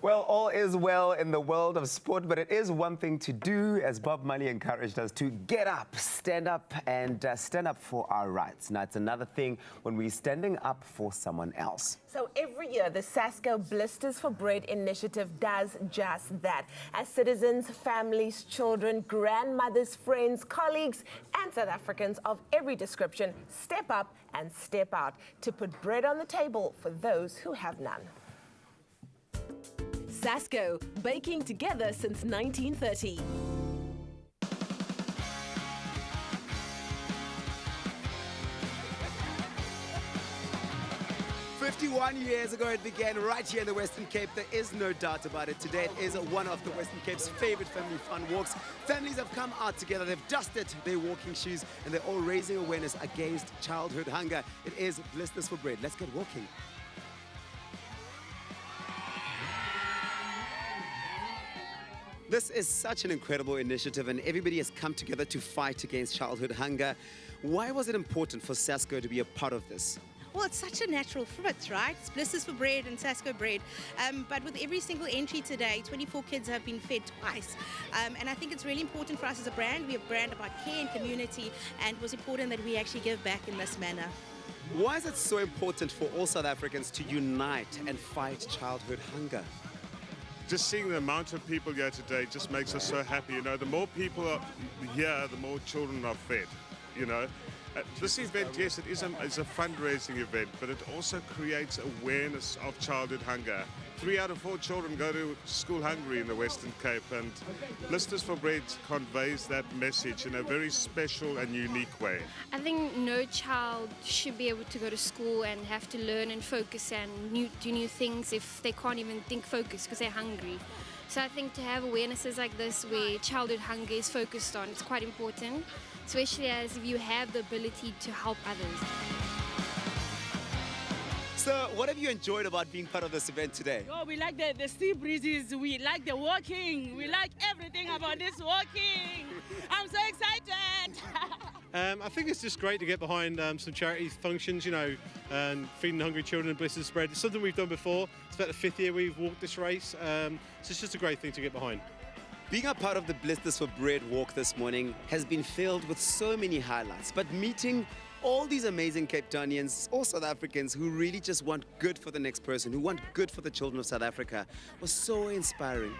Well, all is well in the world of sport, but it is one thing to do, as Bob Marley encouraged us, to get up, stand up, and stand up for our rights. Now, it's another thing when we're standing up for someone else. So every year, the SASKO Blisters for Bread initiative does just that. As citizens, families, children, grandmothers, friends, colleagues, and South Africans of every description step up and step out to put bread on the table for those who have none. SASKO, baking together since 1930. "51 years ago, it began right here in the Western Cape. There is no doubt about it. Today, it is one of the Western Cape's favorite family fun walks. Families have come out together. They've dusted their walking shoes, and they're all raising awareness against childhood hunger. It is Blisters for Bread. Let's get walking. This is such an incredible initiative, and everybody has come together to fight against childhood hunger. Why was it important for SASKO to be a part of this? Well, it's such a natural fit, right? It's Blisters for Bread and SASKO Bread. But with every single entry today, 24 kids have been fed twice. And I think it's really important for us as a brand. We're a brand about care and community, and it was important that we actually give back in this manner. Why is it so important for all South Africans to unite and fight childhood hunger? Just seeing the amount of people here today just makes us so happy. You know, the more people are here, the more children are fed, you know. This event, yes, it is a fundraising event, but it also creates awareness of childhood hunger. 3 out of 4 children go to school hungry in the Western Cape, and Blisters for Bread conveys that message in a very special and unique way. I think no child should be able to go to school and have to learn and focus and do new things if they can't even think focus because they're hungry. So I think to have awarenesses like this where childhood hunger is focused on, it's quite important, especially as if you have the ability to help others. So, what have you enjoyed about being part of this event today? Oh, we like the sea breezes, we like the walking, we like everything about this walking. I'm so excited. I think it's just great to get behind some charity functions, you know, and feeding hungry children and Blisters Bread. It's something we've done before. It's about the 5th year we've walked this race, so it's just a great thing to get behind. Being a part of the Blisters for Bread walk this morning has been filled with so many highlights, but meeting all these amazing Cape Townians, all South Africans who really just want good for the next person, who want good for the children of South Africa, was so inspiring.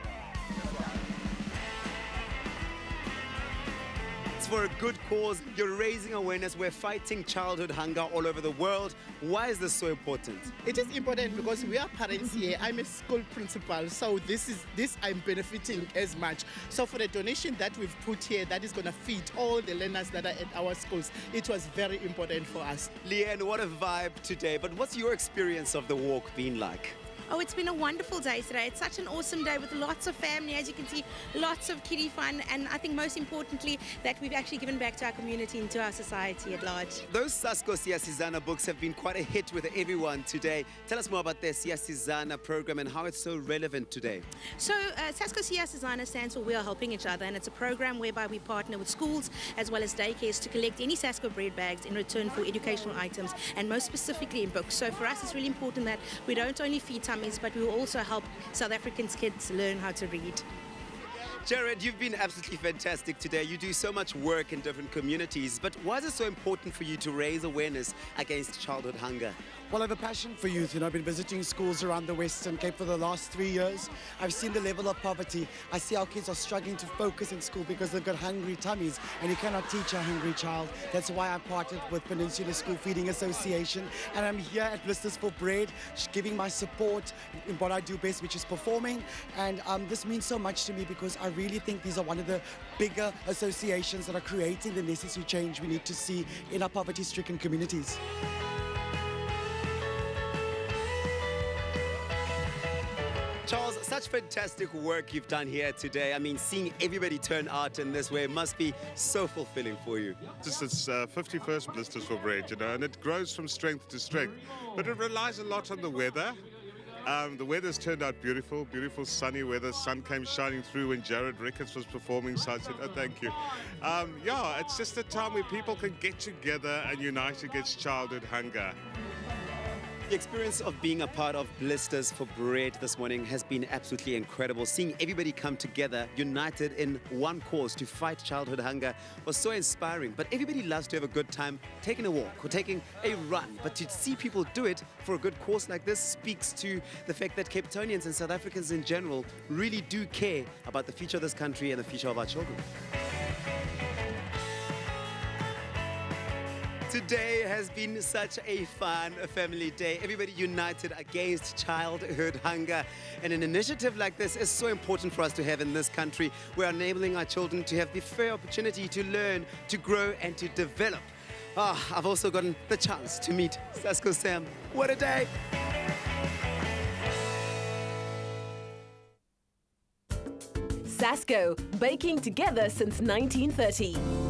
It's for a good cause. You're raising awareness. We're fighting childhood hunger all over the world. Why is this so important? It is important because we are parents here. I'm a school principal, so this I'm benefiting as much. So for the donation that we've put here, that is going to feed all the learners that are at our schools, it was very important for us. Leanne, what a vibe today. But what's your experience of the walk been like? Oh, it's been a wonderful day today. It's such an awesome day with lots of family, as you can see, lots of kiddie fun, and I think most importantly that we've actually given back to our community and to our society at large. Those SASKO Siyasizana books have been quite a hit with everyone today. Tell us more about the Siyasizana program and how it's so relevant today. So SASKO Siyasizana stands for We Are Helping Each Other, and it's a program whereby we partner with schools as well as daycares to collect any SASKO bread bags in return for educational items, and most specifically in books. So for us it's really important that we don't only feed tummies, but we will also help South Africans' kids learn how to read. Jared, you've been absolutely fantastic today. You do so much work in different communities, but why is it so important for you to raise awareness against childhood hunger? Well, I have a passion for youth. You know, I've been visiting schools around the Western Cape for the last 3 years. I've seen the level of poverty. I see our kids are struggling to focus in school because they've got hungry tummies, and you cannot teach a hungry child. That's why I partnered with Peninsula School Feeding Association, and I'm here at Blisters for Bread, giving my support in what I do best, which is performing. And this means so much to me because I really think these are one of the bigger associations that are creating the necessary change we need to see in our poverty-stricken communities. Charles, such fantastic work you've done here today. I mean, seeing everybody turn out in this way must be so fulfilling for you. This is 51st Blisters for Bread, you know, and it grows from strength to strength. But it relies a lot on the weather. The weather's turned out beautiful, beautiful sunny weather. Sun came shining through when Jared Ricketts was performing, so I said, oh, thank you. Yeah, it's just a time where people can get together and unite against childhood hunger. The experience of being a part of Blisters for Bread this morning has been absolutely incredible. Seeing everybody come together, united in one cause to fight childhood hunger was so inspiring. But everybody loves to have a good time taking a walk or taking a run. But to see people do it for a good cause like this speaks to the fact that Cape Townians and South Africans in general really do care about the future of this country and the future of our children. Today has been such a fun family day. Everybody united against childhood hunger. And an initiative like this is so important for us to have in this country. We're enabling our children to have the fair opportunity to learn, to grow, and to develop. I've also gotten the chance to meet SASKO Sam. What a day! SASKO, baking together since 1930.